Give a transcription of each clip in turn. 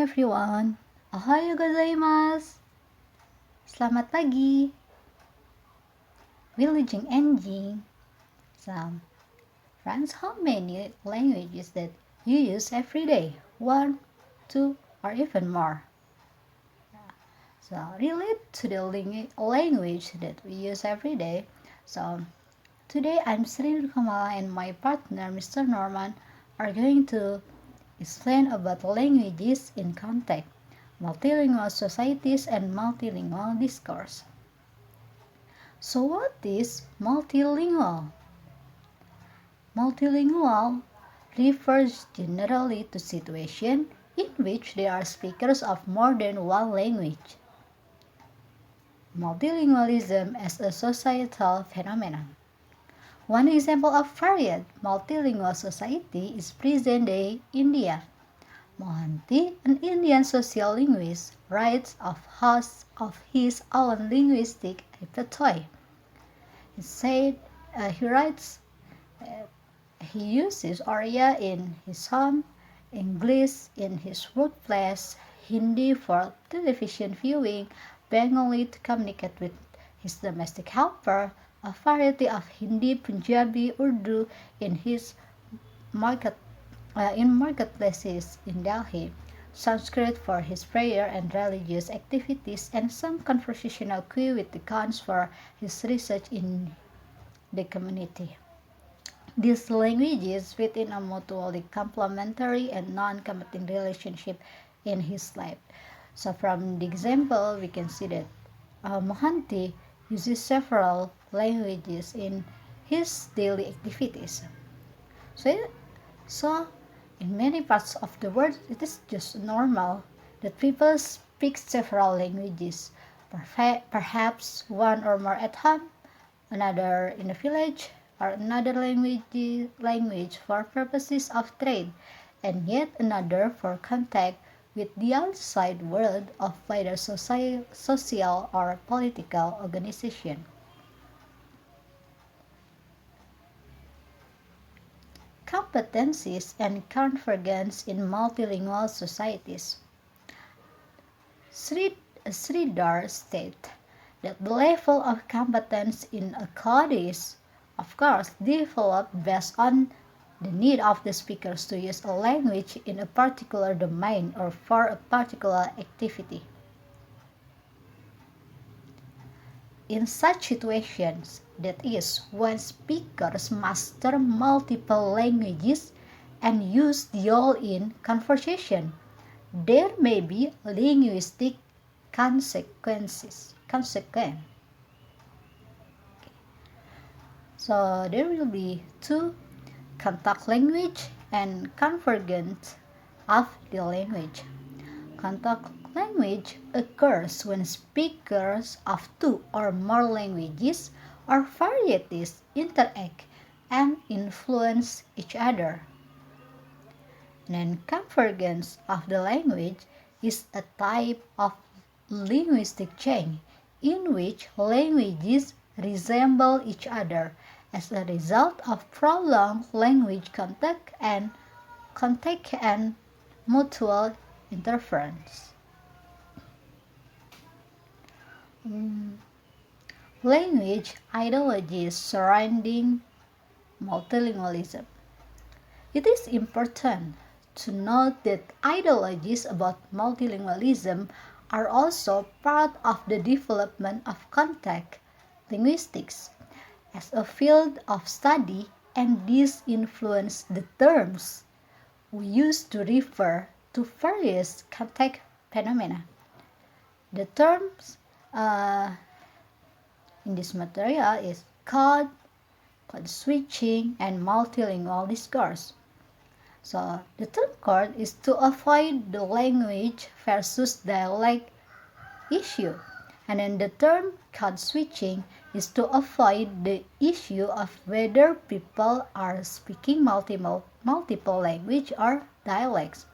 everyone. Ohayo gozaimasu. Selamat pagi. Wilujeng enjing. Friends, how many languages that you use every day? 1, 2, or even more? So relate to the language that we use every day. So today I'm Sri Kamala and my partner Mr. Norman are going to explain about languages in context, multilingual societies, and multilingual discourse. So what is multilingual? Multilingual refers generally to situations in which there are speakers of more than one language. Multilingualism as a societal phenomenon. One example of varied multilingual society is present-day India. Mohanty, an Indian social linguist, writes of his own linguistic repertoire. He writes he uses Oriya in his home, English in his workplace, Hindi for television viewing, Bengali to communicate with his domestic helper, a variety of Hindi, Punjabi, Urdu in his marketplaces in Delhi, Sanskrit for his prayer and religious activities, and some conversational cue with accounts for his research in the community. These languages within a mutually complementary and non-competing relationship in his life. So from the example, we can see that Mohanty uses several languages in his daily activities. So in many parts of the world, it is just normal that people speak several languages, perhaps one or more at home, another in the village, or another language for purposes of trade, and yet another for contact with the outside world of either social or political organization. Competencies and convergence in multilingual societies. Sridhar states that the level of competence in a code is, of course, developed based on the need of the speakers to use a language in a particular domain or for a particular activity. In such situations, that is, when speakers master multiple languages and use the all in conversation, there may be linguistic consequences. So there will be two: contact language and convergence of the language. Contact language occurs when speakers of two or more languages or varieties interact and influence each other. And then convergence of the language is a type of linguistic change in which languages resemble each other as a result of prolonged language contact and mutual interference. Language ideologies surrounding multilingualism. It is important to note that ideologies about multilingualism are also part of the development of contact linguistics as a field of study, and these influence the terms we use to refer to various contact phenomena. The terms in this material is code switching, and multilingual discourse. So the third code is to avoid the language versus dialect issue. And then the term code switching is to avoid the issue of whether people are speaking multiple language or dialects.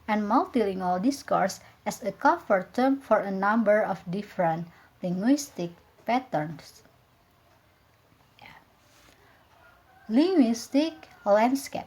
And multilingual discourse as a cover term for a number of different linguistic patterns. Linguistic landscape.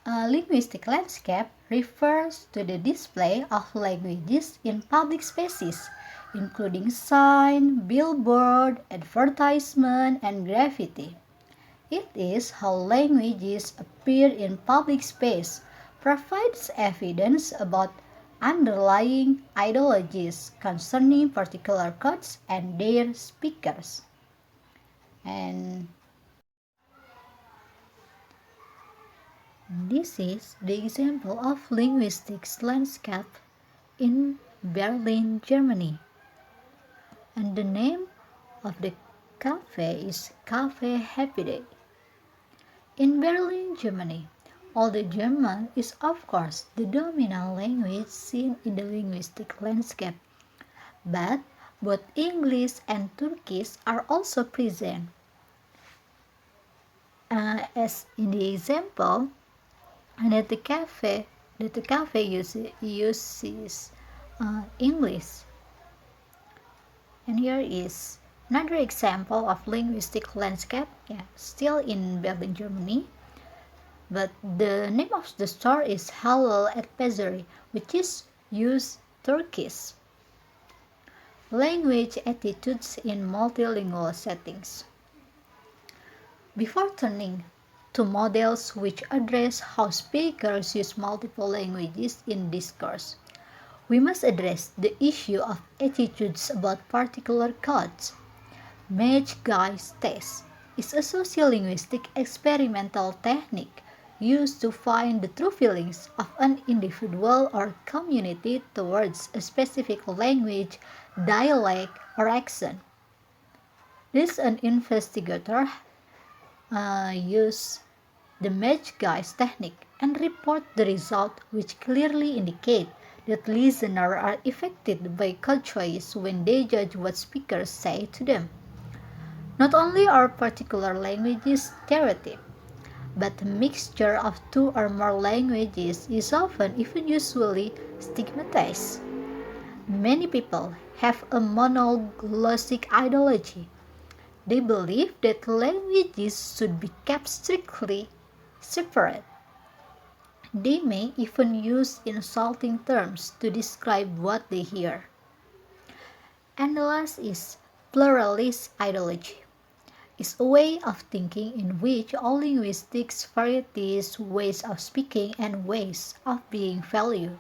A linguistic landscape refers to the display of languages in public spaces, including sign, billboard, advertisement, and graffiti. It is how languages appear in public space, provides evidence about underlying ideologies concerning particular cultures and their speakers. And this is the example of linguistics landscape in Berlin, Germany. And the name of the cafe is Cafe Happy Day. In Berlin, Germany, Old German is of course the dominant language seen in the linguistic landscape, but both English and Turkish are also present. As in the example, that the cafe uses English. And here is another example of linguistic landscape, still in Berlin, Germany. But the name of the store is Halal at Pazari, which is use Turkish. Language attitudes in multilingual settings. Before turning to models which address how speakers use multiple languages in discourse, we must address the issue of attitudes about particular codes. Match-Guy's test is a sociolinguistic experimental technique used to find the true feelings of an individual or community towards a specific language, dialect, or accent. This an investigator use the Match-Guy's technique and report the result, which clearly indicate that listeners are affected by code choice when they judge what speakers say to them. Not only are particular languages stereotyped, but a mixture of two or more languages is often, even usually, stigmatized. Many people have a monoglossic ideology. They believe that languages should be kept strictly separate. They may even use insulting terms to describe what they hear. And the last is pluralist ideology. Is a way of thinking in which all linguistics varieties, ways of speaking, and ways of being valued.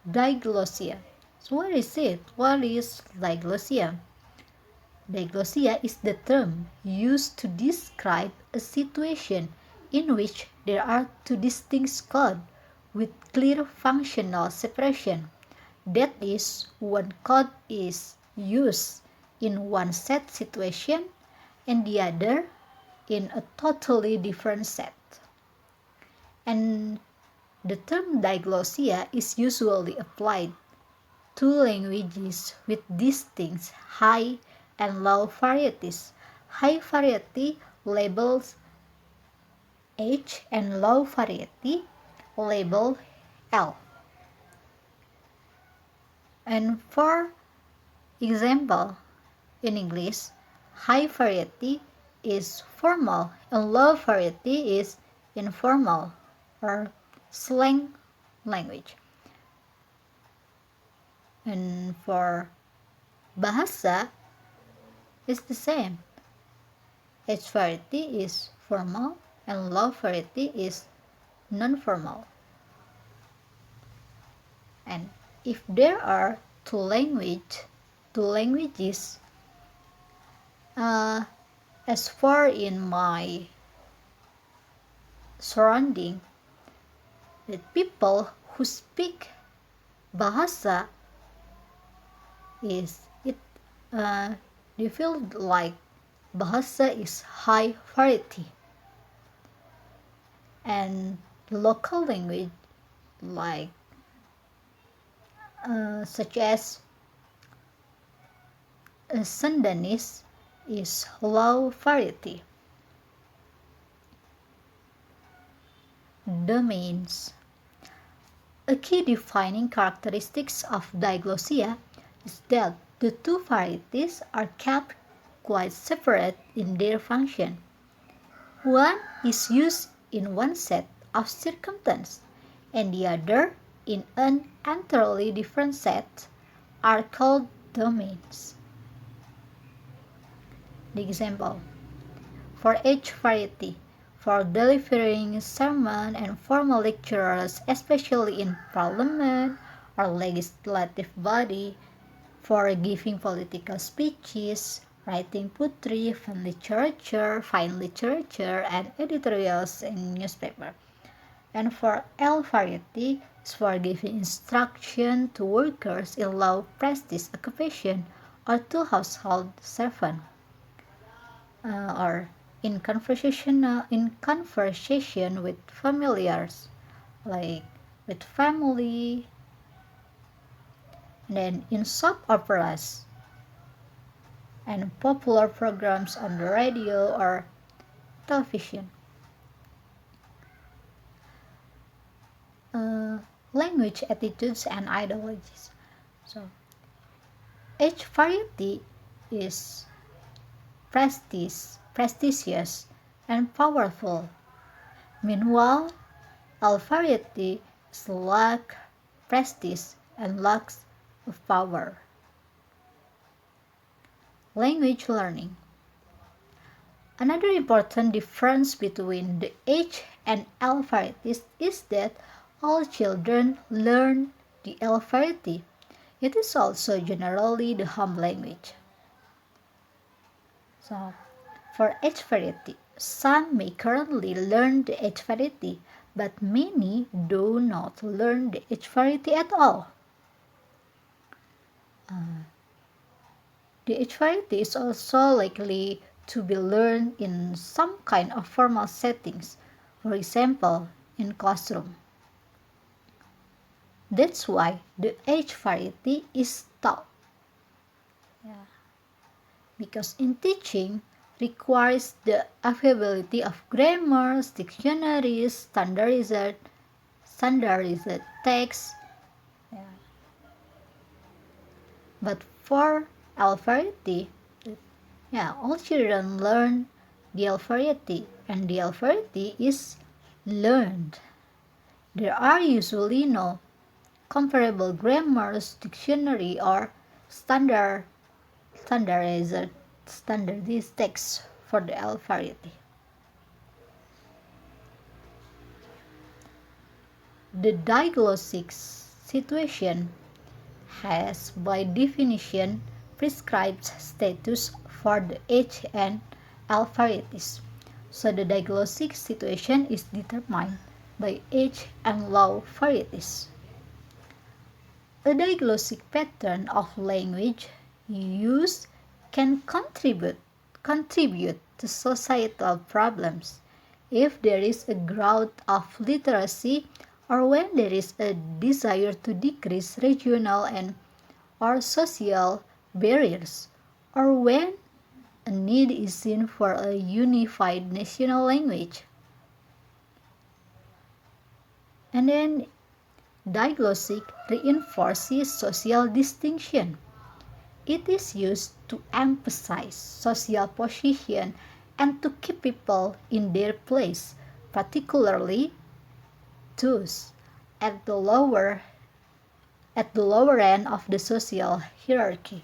Diglossia. So what is it? What is diglossia? Diglossia is the term used to describe a situation in which there are two distinct codes with clear functional separation. That is, one code is used in one set situation and the other in a totally different set. And the term diglossia is usually applied to languages with distinct high and low varieties. High variety labels H and low variety label L. And for example, in English, high variety is formal and low variety is informal or slang language. And for bahasa, it's the same. H variety is formal and low variety is non-formal. And if there are two languages, as far in my surrounding, the people who speak bahasa they feel like bahasa is high variety, and local language like such as Sundanese is low variety. Domains. A key defining characteristics of diglossia is that the two varieties are kept quite separate in their function. One is used in one set of circumstance, and the other in an entirely different set, are called domains. The example: for each variety, for delivering sermon and formal lectures, especially in parliament or legislative body, for giving political speeches, writing poetry, fine literature, and editorials in newspaper. And for L variety is for giving instruction to workers in law practice occupation or to household servant, or in conversation with familiars, like with family. And then in soap operas and popular programs on the radio or television. Language attitudes and ideologies. So each variety is prestigious and powerful. Meanwhile, all variety is lack prestige and lacks of power. Language learning. Another important difference between the H and L varieties is that all children learn the L variety. It is also generally the home language. So, for H variety, some may currently learn the H variety, but many do not learn the H variety at all. The H variety is also likely to be learned in some kind of formal settings, for example, in classroom. That's why the H variety is taught. Because in teaching requires the availability of grammars, dictionaries, standardized text. But for L variety, all children learn the L variety, and the L variety is learned. There are usually no comparable grammars, dictionary, or standardized text for the L variety. The diglossic situation has, by definition, prescribed status for the H and L varieties. So the diglossic situation is determined by H and L varieties. A diglossic pattern of language use can contribute to societal problems if there is a growth of literacy or when there is a desire to decrease regional and or social barriers, or when a need is seen for a unified national language. And then diglossic reinforces social distinction. It is used to emphasize social position and to keep people in their place, particularly those at the lower end of the social hierarchy.